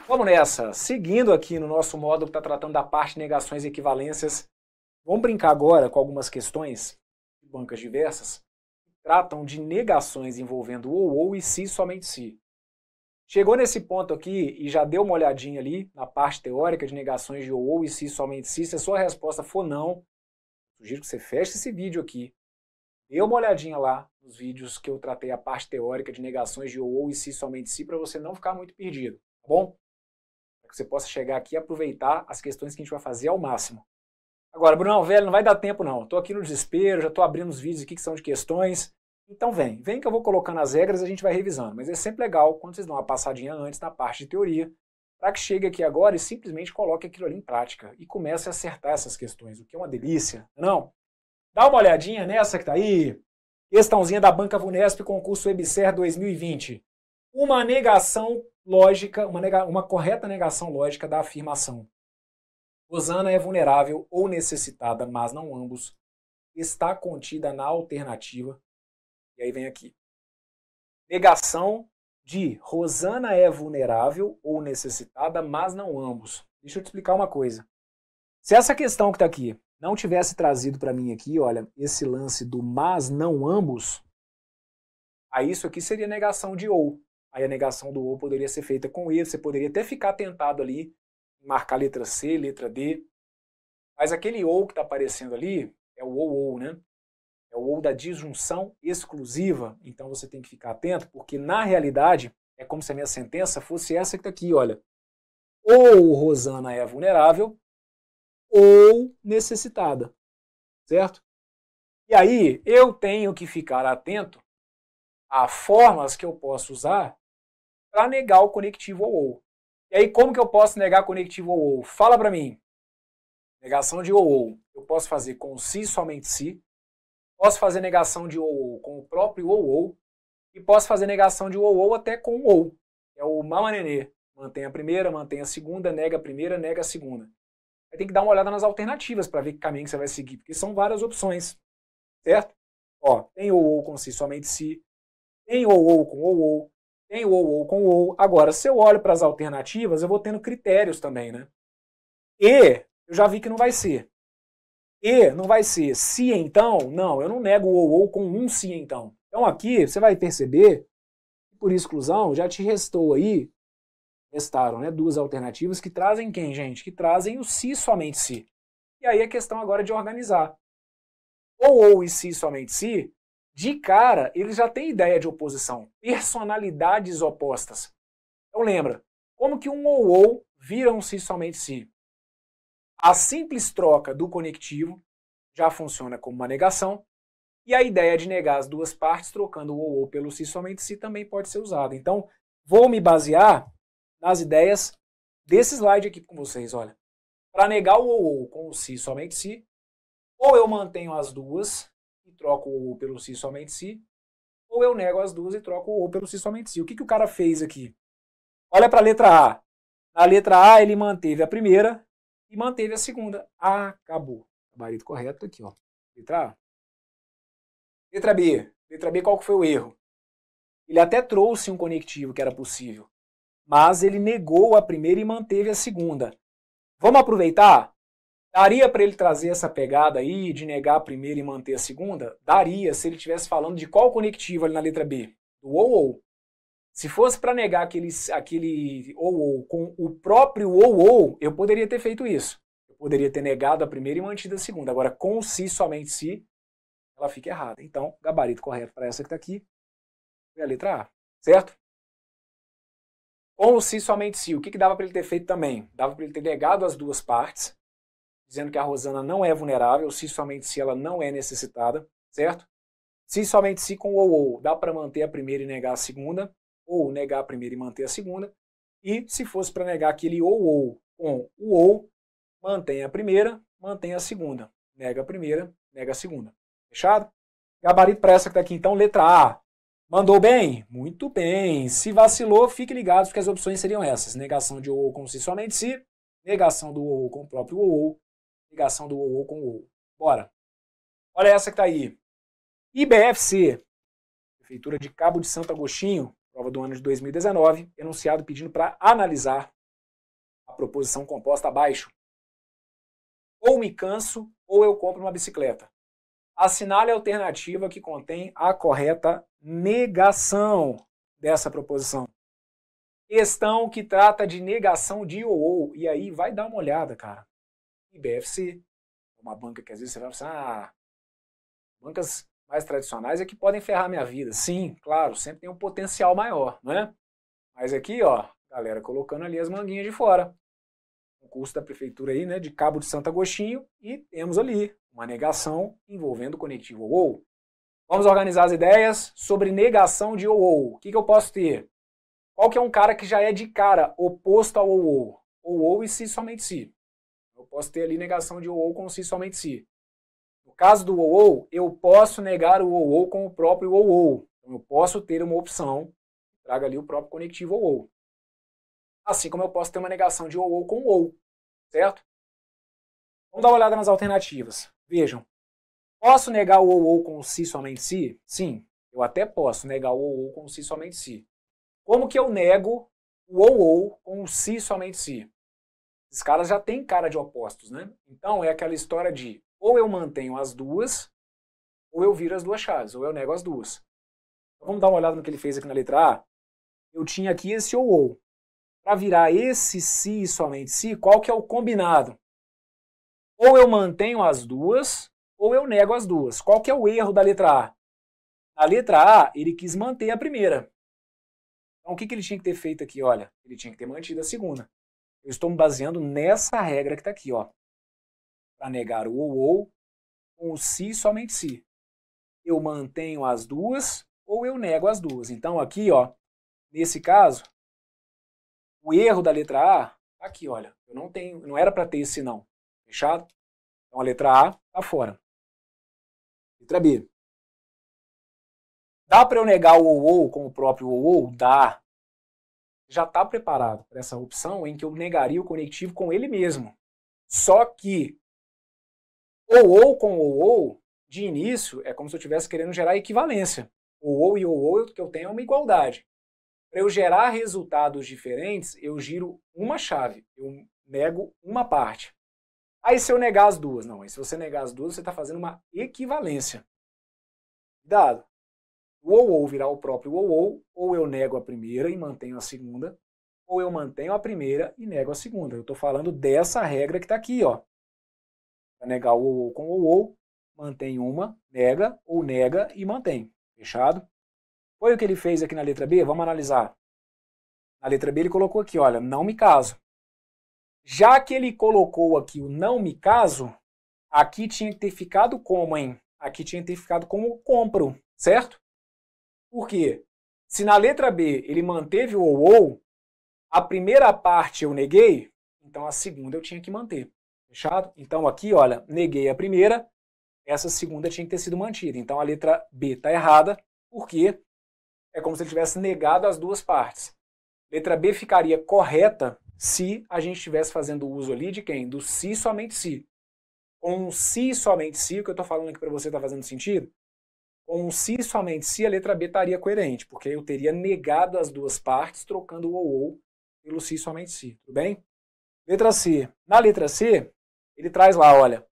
Vamos nessa. Seguindo aqui no nosso módulo que está tratando da parte de negações e equivalências, vamos brincar agora com algumas questões de bancas diversas que tratam de negações envolvendo ou e se, somente se. Chegou nesse ponto aqui e já deu uma olhadinha ali na parte teórica de negações de ou e se, somente se a sua resposta for não, sugiro que você feche esse vídeo aqui. Dê uma olhadinha lá nos vídeos que eu tratei a parte teórica de negações de ou e se, somente se, para você não ficar muito perdido, tá bom? Para que você possa chegar aqui e aproveitar as questões que a gente vai fazer ao máximo. Agora, Brunão, velho, não vai dar tempo não. Estou aqui no desespero, já estou abrindo os vídeos aqui que são de questões. Então vem que eu vou colocando as regras e a gente vai revisando. Mas é sempre legal quando vocês dão uma passadinha antes na parte de teoria, para que chegue aqui agora e simplesmente coloque aquilo ali em prática e comece a acertar essas questões, o que é uma delícia, não? Dá uma olhadinha nessa que está aí, questãozinha da Banca Vunesp, concurso EBSER 2020. Uma negação lógica, uma correta negação lógica da afirmação. Rosana é vulnerável ou necessitada, mas não ambos, está contida na alternativa. E aí vem aqui. Negação de Rosana é vulnerável ou necessitada, mas não ambos. Deixa eu te explicar uma coisa. Se essa questão que está aqui não tivesse trazido para mim aqui, olha, esse lance do mas não ambos, aí isso aqui seria negação de ou. Aí a negação do ou poderia ser feita com e, você poderia até ficar tentado ali, marcar letra C, letra D, mas aquele ou que está aparecendo ali é o ou, né? É o ou da disjunção exclusiva, então você tem que ficar atento, porque na realidade é como se a minha sentença fosse essa que está aqui, olha. Ou Rosana é vulnerável, ou necessitada, certo? E aí eu tenho que ficar atento a formas que eu posso usar para negar o conectivo ou. E aí como que eu posso negar conectivo ou? Fala para mim. Negação de ou. Eu posso fazer com se, somente se. Posso fazer negação de ou com o próprio ou. E posso fazer negação de ou até com o ou. É o mamanenê. Mantém a primeira, mantém a segunda, nega a primeira, nega a segunda. Aí tem que dar uma olhada nas alternativas para ver que caminho que você vai seguir, porque são várias opções, certo? Ó, tem ou com se, somente se. Tem ou com ou. Tem ou com ou. Agora, se eu olho para as alternativas, eu vou tendo critérios também, né? E eu já vi que não vai ser. E não vai ser se então, não, eu não nego o ou com um se então. Então aqui você vai perceber que por exclusão já te restou aí, restaram, né, duas alternativas que trazem quem, gente? Que trazem o se, somente se. E aí a questão agora é de organizar. Ou e se, somente se, de cara, eles já têm ideia de oposição, personalidades opostas. Então lembra, como que um ou vira um se, somente se? A simples troca do conectivo já funciona como uma negação, e a ideia de negar as duas partes, trocando o ou pelo se, somente se, também pode ser usada. Então, vou me basear nas ideias desse slide aqui com vocês, olha. Para negar o ou com o se, somente se, ou eu mantenho as duas e troco o ou pelo se, somente se, ou eu nego as duas e troco o ou pelo se, somente se. O que o cara fez aqui? Olha para a letra A. Na letra A ele manteve a primeira e manteve a segunda. Acabou. Gabarito correto aqui, ó. Letra A. Letra B. Letra B, qual que foi o erro? Ele até trouxe um conectivo que era possível, mas ele negou a primeira e manteve a segunda. Vamos aproveitar? Daria para ele trazer essa pegada aí de negar a primeira e manter a segunda? Daria, se ele estivesse falando de qual conectivo ali na letra B? Do ou. Se fosse para negar aquele ou com o próprio ou, eu poderia ter feito isso. Eu poderia ter negado a primeira e mantido a segunda. Agora, com o se, somente se, ela fica errada. Então, gabarito correto para essa que está aqui é a letra A, certo? Com o se, somente se, o que dava para ele ter feito também? Dava para ele ter negado as duas partes, dizendo que a Rosana não é vulnerável, se, somente se, ela não é necessitada, certo? Se, somente se, com o ou, dá para manter a primeira e negar a segunda, ou negar a primeira e manter a segunda, e se fosse para negar aquele ou com o ou, mantém a primeira, mantém a segunda, nega a primeira, nega a segunda. Fechado? Gabarito para essa que está aqui, então, letra A. Mandou bem? Muito bem. Se vacilou, fique ligado, porque as opções seriam essas. Negação de ou com se, somente se, negação do ou com o próprio ou, negação do ou com o ou. Bora. Olha essa que está aí. IBFC, Prefeitura de Cabo de Santo Agostinho, prova do ano de 2019, enunciado pedindo para analisar proposição composta abaixo. Ou me canso, ou eu compro uma bicicleta. Assinale a alternativa que contém a correta negação dessa proposição. Questão que trata de negação de ou. E aí vai dar uma olhada, cara. IBFC, uma banca que às vezes você vai pensar, bancas mais tradicionais é que podem ferrar minha vida. Sim, claro, sempre tem um potencial maior, não é? Mas aqui, ó, galera colocando ali as manguinhas de fora. Concurso da prefeitura aí, né, de Cabo de Santo Agostinho, e temos ali uma negação envolvendo o conectivo ou. Vamos organizar as ideias sobre negação de ou. O que eu posso ter? Qual que é um cara que já é de cara oposto ao ou? Ou e se somente se. Eu posso ter ali negação de ou com se somente se. No caso do ou, eu posso negar o ou com o próprio ou. Então eu posso ter uma opção que traga ali o próprio conectivo ou. Assim como eu posso ter uma negação de ou com ou, certo? Vamos dar uma olhada nas alternativas. Vejam, posso negar o ou com o se somente se? Sim, eu até posso negar o ou com o se somente se. Como que eu nego o ou com o se somente se? Esses caras já têm cara de opostos, né? Então é aquela história de ou eu mantenho as duas, ou eu viro as duas chaves, ou eu nego as duas. Então, vamos dar uma olhada no que ele fez aqui na letra A. Eu tinha aqui esse ou. Para virar esse se somente se, qual que é o combinado? Ou eu mantenho as duas, ou eu nego as duas. Qual que é o erro da letra A? Na letra A, ele quis manter a primeira. Então, o que ele tinha que ter feito aqui? Olha, ele tinha que ter mantido a segunda. Eu estou me baseando nessa regra que está aqui, ó. Para negar o ou com o se somente se. Eu mantenho as duas, ou eu nego as duas. Então, aqui, ó, nesse caso, o erro da letra A, aqui, olha, eu não era para ter esse não, fechado? Então a letra A está fora. Letra B. Dá para eu negar o ou com o próprio ou? Dá. Já está preparado para essa opção em que eu negaria o conectivo com ele mesmo. Só que ou com ou, de início, é como se eu estivesse querendo gerar equivalência. Ou e ou que eu tenho é uma igualdade. Para eu gerar resultados diferentes, eu giro uma chave, eu nego uma parte. Aí se eu negar as duas, não, aí se você negar as duas, você está fazendo uma equivalência. Cuidado. O ou virar o próprio ou eu nego a primeira e mantenho a segunda, ou eu mantenho a primeira e nego a segunda. Eu estou falando dessa regra que está aqui, ó. Para negar o ou com o ou, mantém uma, nega, ou nega e mantém. Fechado? Foi o que ele fez aqui na letra B? Vamos analisar. Na letra B ele colocou aqui, olha, não me caso. Já que ele colocou aqui o não me caso, aqui tinha que ter ficado como, hein? Aqui tinha que ter ficado como compro, certo? Por quê? Se na letra B ele manteve o ou, a primeira parte eu neguei, então a segunda eu tinha que manter. Fechado? Então aqui, olha, neguei a primeira, essa segunda tinha que ter sido mantida. Então a letra B está errada, porque é como se ele tivesse negado as duas partes. Letra B ficaria correta se a gente estivesse fazendo uso ali de quem? Do se somente se. Com um se somente se, o que eu estou falando aqui para você está fazendo sentido? Com um se somente se, a letra B estaria coerente, porque eu teria negado as duas partes, trocando o ou pelo se somente se. Tudo bem? Letra C. Na letra C, ele traz lá, olha,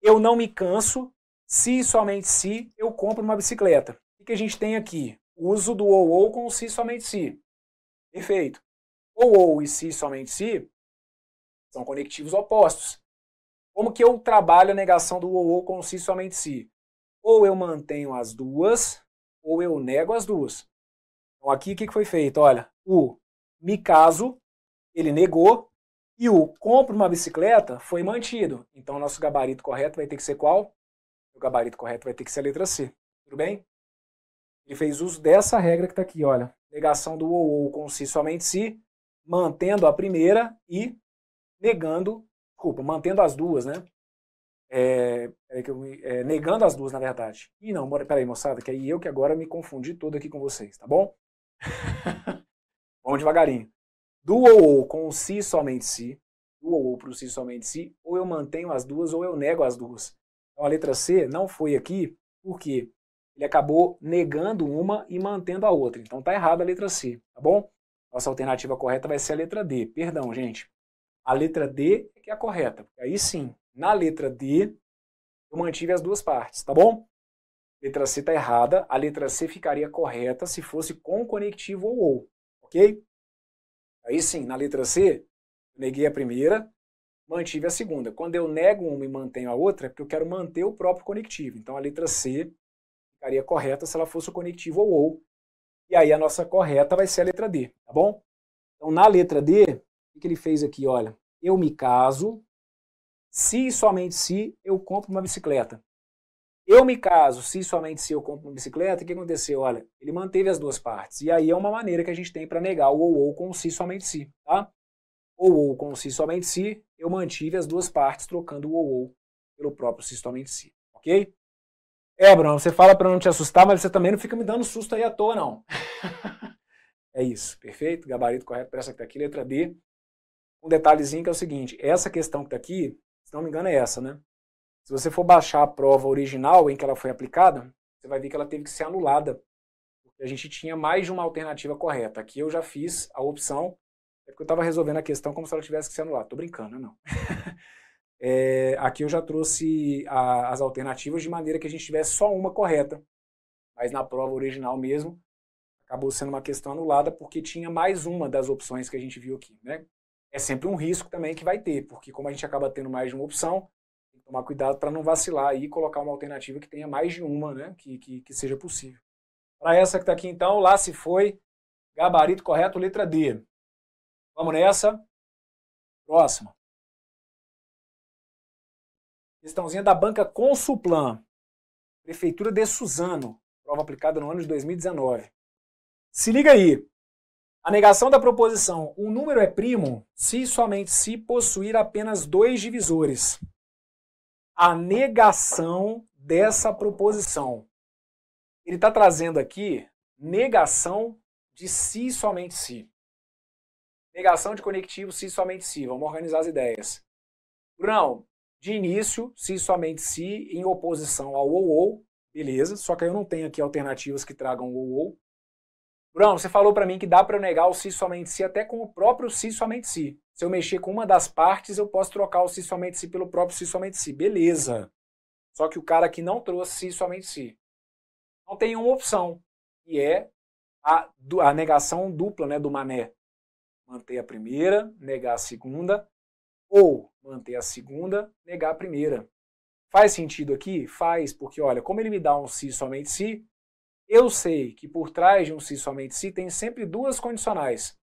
eu não me canso, se somente se eu compro uma bicicleta. O que a gente tem aqui? O uso do ou com o se somente se. Perfeito. Ou e se somente se são conectivos opostos. Como que eu trabalho a negação do ou com o se somente se? Ou eu mantenho as duas, ou eu nego as duas. Então aqui o que foi feito? Olha, o me caso, ele negou, e o compro uma bicicleta foi mantido. Então nosso gabarito correto vai ter que ser qual? O gabarito correto vai ter que ser a letra C. Tudo bem? Ele fez uso dessa regra que está aqui, olha. Negação do ou com se somente se, mantendo a primeira e negando, mantendo as duas, né? Negando as duas, na verdade. Ih, não, peraí, moçada, que aí eu que agora me confundi todo aqui com vocês, tá bom? Vamos devagarinho. Do ou com o se somente se, do ou para o se somente se, ou eu mantenho as duas ou eu nego as duas. Então a letra C não foi aqui, porque ele acabou negando uma e mantendo a outra. Então tá errada a letra C, tá bom? Nossa alternativa correta vai ser a letra D. Perdão, gente. A letra D é que é a correta. Aí sim, na letra D, eu mantive as duas partes, tá bom? Letra C está errada. A letra C ficaria correta se fosse com conectivo ou, ok? Aí sim, na letra C, eu neguei a primeira, mantive a segunda. Quando eu nego uma e mantenho a outra, é porque eu quero manter o próprio conectivo. Então a letra C ficaria correta se ela fosse o conectivo ou. E aí a nossa correta vai ser a letra D, tá bom? Então na letra D, o que ele fez aqui? Olha, eu me caso, se e somente se eu compro uma bicicleta. Eu me caso, se e somente se eu compro uma bicicleta, o que aconteceu? Olha, ele manteve as duas partes. E aí é uma maneira que a gente tem para negar o ou com o se e somente se, tá? Ou com o se e somente se, eu mantive as duas partes trocando o ou pelo próprio se e somente se, ok? Bruno, você fala para não te assustar, mas você também não fica me dando susto aí à toa, não. É isso, perfeito? Gabarito correto para essa que está aqui, letra D. Um detalhezinho que é o seguinte, essa questão que está aqui, se não me engano é essa, né? Se você for baixar a prova original em que ela foi aplicada, você vai ver que ela teve que ser anulada, porque a gente tinha mais de uma alternativa correta. Aqui eu já fiz a opção, é porque eu estava resolvendo a questão como se ela tivesse que ser anulada. Tô brincando, não. Aqui eu já trouxe as alternativas de maneira que a gente tivesse só uma correta, mas na prova original mesmo, acabou sendo uma questão anulada porque tinha mais uma das opções que a gente viu aqui, né? É sempre um risco também que vai ter, porque como a gente acaba tendo mais de uma opção, tem que tomar cuidado para não vacilar e colocar uma alternativa que tenha mais de uma, né? Que seja possível. Para essa que está aqui então, lá se foi, gabarito correto, letra D. Vamos nessa. Próxima. Questãozinha da banca Consulplan. Prefeitura de Suzano. Prova aplicada no ano de 2019. Se liga aí. A negação da proposição um número é primo se e somente se possuir apenas dois divisores. A negação dessa proposição. Ele está trazendo aqui negação de se e somente se. Negação de conectivo se e somente se. Vamos organizar as ideias. Brunão, de início, se e somente se em oposição ao ou, beleza, só que eu não tenho aqui alternativas que tragam ou. Bruno, você falou para mim que dá para eu negar o se somente se até com o próprio se somente se. Se eu mexer com uma das partes, eu posso trocar o se somente se pelo próprio se somente se. Beleza. Só que o cara aqui não trouxe se somente se. Então tem uma opção, que é a negação dupla, né, do mané. Manter a primeira, negar a segunda, ou manter a segunda, negar a primeira. Faz sentido aqui? Faz, porque olha, como ele me dá um se somente se, eu sei que por trás de um se somente se tem sempre duas condicionais.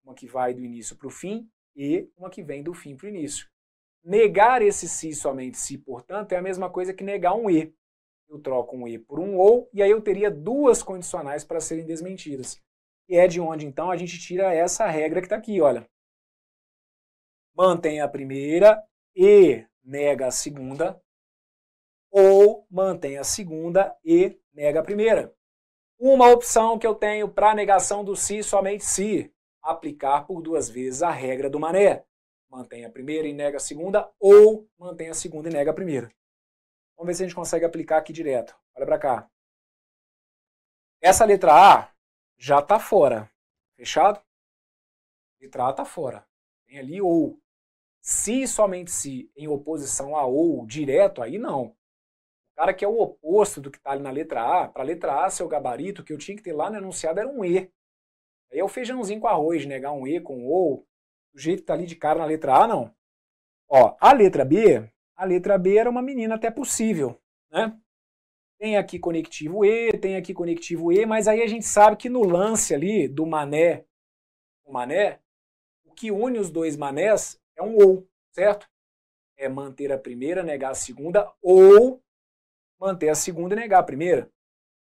Uma que vai do início para o fim e uma que vem do fim para o início. Negar esse se somente se, portanto, é a mesma coisa que negar um e. Eu troco um e por um ou, e aí eu teria duas condicionais para serem desmentidas. E é de onde, então, a gente tira essa regra que está aqui, olha. Mantém a primeira e nega a segunda, ou mantém a segunda e nega a primeira. Uma opção que eu tenho para negação do se somente se, aplicar por duas vezes a regra do mané. Mantém a primeira e nega a segunda, ou mantém a segunda e nega a primeira. Vamos ver se a gente consegue aplicar aqui direto. Olha para cá. Essa letra A já está fora. Fechado? Letra A está fora. Tem ali ou. Se somente se em oposição a ou direto, aí não. O cara que é o oposto do que está ali na letra A, para a letra A, seu gabarito, que eu tinha que ter lá no enunciado era um E. Aí é o feijãozinho com arroz, negar um E com ou. Do jeito que está ali de cara na letra A, não. Ó, a letra B era uma menina até possível, né? Tem aqui conectivo E, mas aí a gente sabe que no lance ali do mané, o que une os dois manés é um ou, certo? É manter a primeira, negar a segunda, ou manter a segunda e negar a primeira.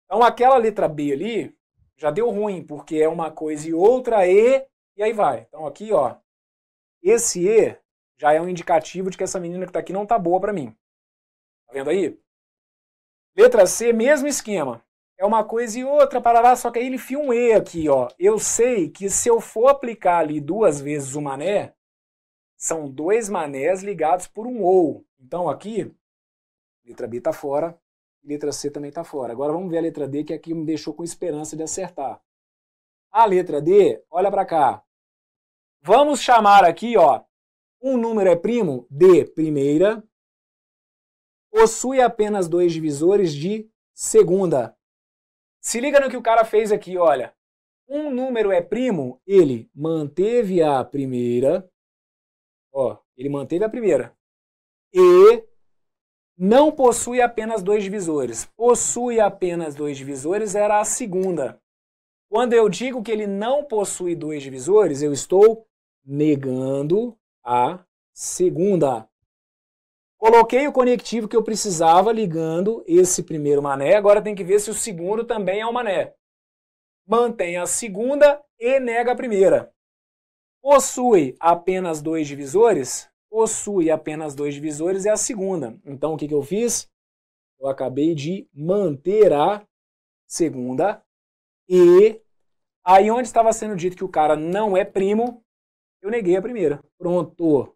Então aquela letra B ali já deu ruim, porque é uma coisa e outra e aí vai. Então aqui, ó, esse E já é um indicativo de que essa menina que está aqui não está boa para mim. Tá vendo aí? Letra C, mesmo esquema. É uma coisa e outra, parará, só que aí ele enfia um E aqui, ó. Eu sei que se eu for aplicar ali duas vezes o mané, são dois manés ligados por um ou. Então aqui, letra B está fora, letra C também está fora. Agora vamos ver a letra D, que aqui me deixou com esperança de acertar. A letra D, olha para cá. Vamos chamar aqui, ó, Um número é primo de primeira, possui apenas dois divisores de segunda. Se liga no que o cara fez aqui, olha. Um número é primo, ele manteve a primeira, ó, ele manteve a primeira, e não possui apenas dois divisores. Possui apenas dois divisores era a segunda. Quando eu digo que ele não possui dois divisores, eu estou negando a segunda. Coloquei o conectivo que eu precisava ligando esse primeiro mané, agora tem que ver se o segundo também é um mané. Mantém a segunda e nega a primeira. Possui apenas dois divisores? Possui apenas dois divisores é a segunda. Então o que eu fiz? Eu acabei de manter a segunda e aí onde estava sendo dito que o cara não é primo, eu neguei a primeira. Pronto.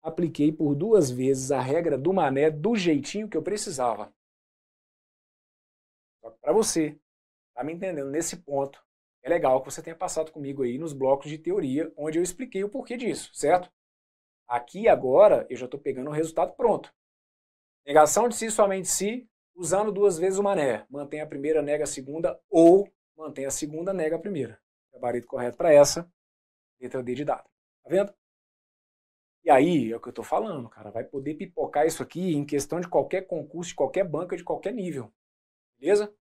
Apliquei por duas vezes a regra do mané do jeitinho que eu precisava. Só que para você, tá me entendendo nesse ponto, é legal que você tenha passado comigo aí nos blocos de teoria, onde eu expliquei o porquê disso, certo? Aqui agora eu já estou pegando o resultado pronto. Negação de si somente si, usando duas vezes o mané. Mantém a primeira, nega a segunda, ou mantém a segunda, nega a primeira. Gabarito correto para essa, letra D de dado. Tá vendo? E aí, é o que eu estou falando, cara, vai poder pipocar isso aqui em questão de qualquer concurso, de qualquer banca, de qualquer nível. Beleza?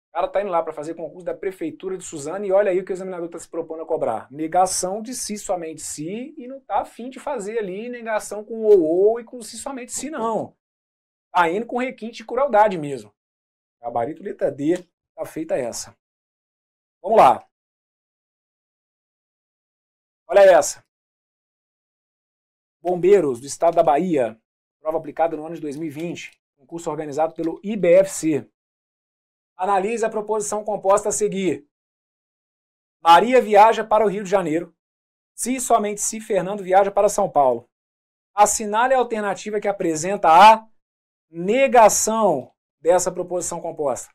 O cara tá indo lá para fazer concurso da Prefeitura de Suzano e olha aí o que o examinador está se propondo a cobrar. Negação de si, somente si, e não tá afim de fazer ali negação com ou e com si, somente si, não. Tá indo com requinte de crueldade mesmo. Gabarito letra D, tá feita essa. Vamos lá. Olha essa. Bombeiros do Estado da Bahia, prova aplicada no ano de 2020, concurso organizado pelo IBFC. Analise a proposição composta a seguir. Maria viaja para o Rio de Janeiro. Se somente se Fernando viaja para São Paulo. Assinale a alternativa que apresenta a negação dessa proposição composta.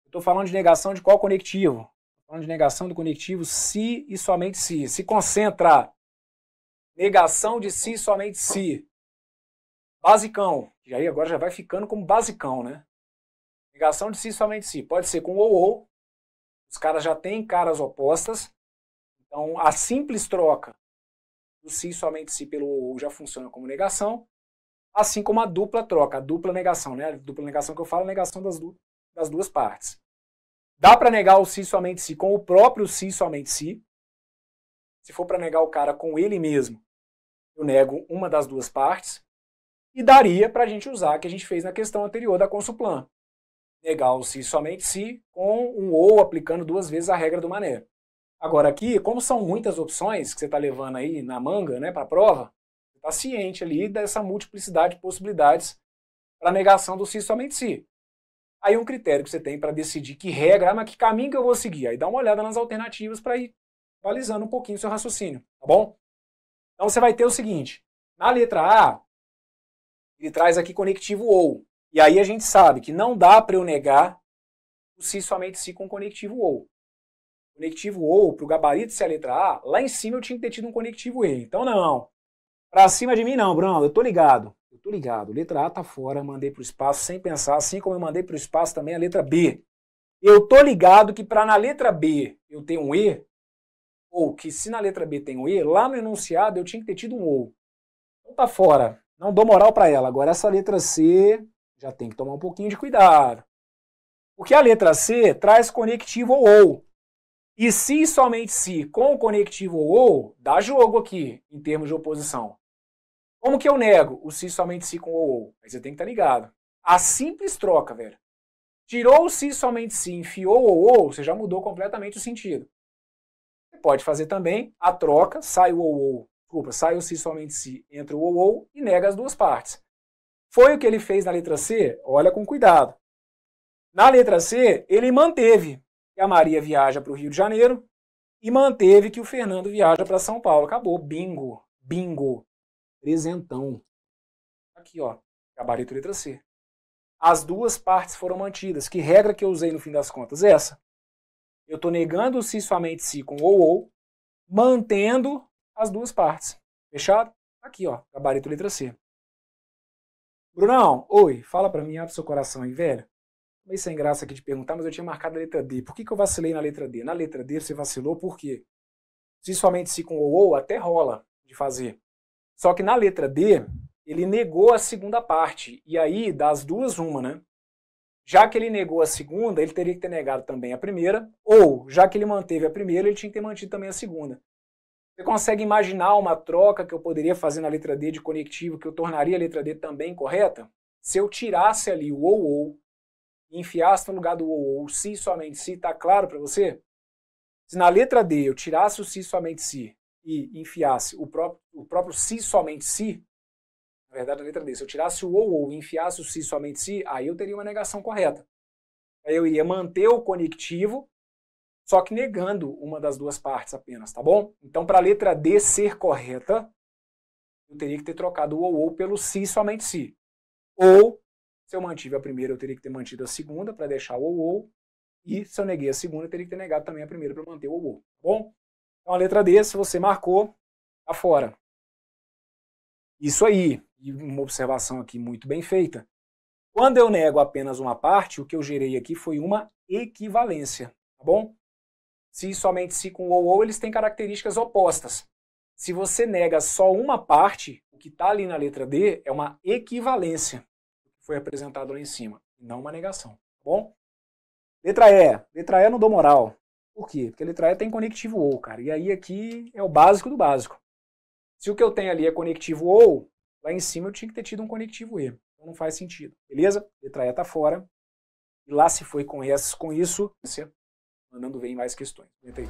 Estou falando de negação de qual conectivo? Estou falando de negação do conectivo se e somente se. Se concentra. Negação de si, somente si. Basicão. E aí agora já vai ficando como basicão, né? Negação de si, somente si. Pode ser com ou. Os caras já têm caras opostas. Então a simples troca do si, somente si pelo ou já funciona como negação. Assim como a dupla troca, a dupla negação, né? A dupla negação que eu falo é a negação das duas partes. Dá para negar o si, somente si com o próprio si, somente si. Se for para negar o cara com ele mesmo, eu nego uma das duas partes. E daria para a gente usar, que a gente fez na questão anterior da Consulplan. Negar o si, somente si, com um ou aplicando duas vezes a regra do mané. Agora aqui, como são muitas opções que você está levando aí na manga, né, para a prova, você está ciente ali dessa multiplicidade de possibilidades para negação do si, somente si. Aí um critério que você tem para decidir que regra, mas que caminho que eu vou seguir. Aí dá uma olhada nas alternativas para ir balizando um pouquinho o seu raciocínio, tá bom? Então você vai ter o seguinte, na letra A, ele traz aqui conectivo ou. E aí a gente sabe que não dá para eu negar o si, somente si com conectivo ou. Conectivo ou, para o gabarito ser a letra A, lá em cima eu tinha que ter tido um conectivo E. Então não. Para cima de mim não, Bruno, eu tô ligado. Eu tô ligado. Letra A tá fora, mandei para o espaço sem pensar, assim como eu mandei para o espaço também a letra B. Eu tô ligado que para na letra B eu ter um E, ou que se na letra B tem um E, lá no enunciado eu tinha que ter tido um ou. Então tá fora. Não dou moral para ela. Agora essa letra C já tem que tomar um pouquinho de cuidado. Porque a letra C traz conectivo ou. E se somente se com o conectivo ou, dá jogo aqui, em termos de oposição. Como que eu nego o se somente se com ou? Aí você tem que estar ligado. A simples troca, velho. Tirou o se somente se, enfiou o ou, você já mudou completamente o sentido. Você pode fazer também a troca, sai o ou, sai o si somente si, entra o ou e nega as duas partes. Foi o que ele fez na letra C? Olha com cuidado. Na letra C, ele manteve que a Maria viaja para o Rio de Janeiro e manteve que o Fernando viaja para São Paulo. Acabou. Bingo. Bingo. Presentão. Aqui, ó. Gabarito letra C. As duas partes foram mantidas. Que regra que eu usei no fim das contas? Essa. Eu estou negando o si somente si com ou, mantendo as duas partes. Fechado? Aqui, ó, gabarito letra C. Brunão, oi, fala pra mim, abre seu coração aí, velho. Meio sem graça aqui de perguntar, mas eu tinha marcado a letra D. Por que eu vacilei na letra D? Na letra D você vacilou por quê? Se somente se com ou até rola de fazer. Só que na letra D, ele negou a segunda parte. E aí, das duas, uma, né? Já que ele negou a segunda, ele teria que ter negado também a primeira. Ou, já que ele manteve a primeira, ele tinha que ter mantido também a segunda. Você consegue imaginar uma troca que eu poderia fazer na letra D de conectivo que eu tornaria a letra D também correta? Se eu tirasse ali o ou e enfiasse no lugar do ou, se somente se, tá claro para você? Se na letra D eu tirasse o se somente se e enfiasse o próprio se somente se, na verdade na letra D, se eu tirasse o ou e enfiasse o se somente se, aí eu teria uma negação correta. Aí eu iria manter o conectivo, só que negando uma das duas partes apenas, tá bom? Então, para a letra D ser correta, eu teria que ter trocado o ou pelo se somente se. Ou, se eu mantive a primeira, eu teria que ter mantido a segunda para deixar o ou. E se eu neguei a segunda, eu teria que ter negado também a primeira para manter o ou. Tá bom? Então, a letra D, se você marcou, tá fora. Isso aí. E uma observação aqui muito bem feita. Quando eu nego apenas uma parte, o que eu gerei aqui foi uma equivalência. Tá bom? Se e somente se com ou, eles têm características opostas. Se você nega só uma parte, o que está ali na letra D é uma equivalência, que foi apresentado lá em cima, não uma negação. Tá bom? Letra E. Letra E não dou moral. Por quê? Porque a letra E tem conectivo ou, cara. E aí aqui é o básico do básico. Se o que eu tenho ali é conectivo ou, lá em cima eu tinha que ter tido um conectivo E. Então não faz sentido. Beleza? Letra E está fora. E lá se foi com isso, mandando ver em mais questões. Aguenta aí.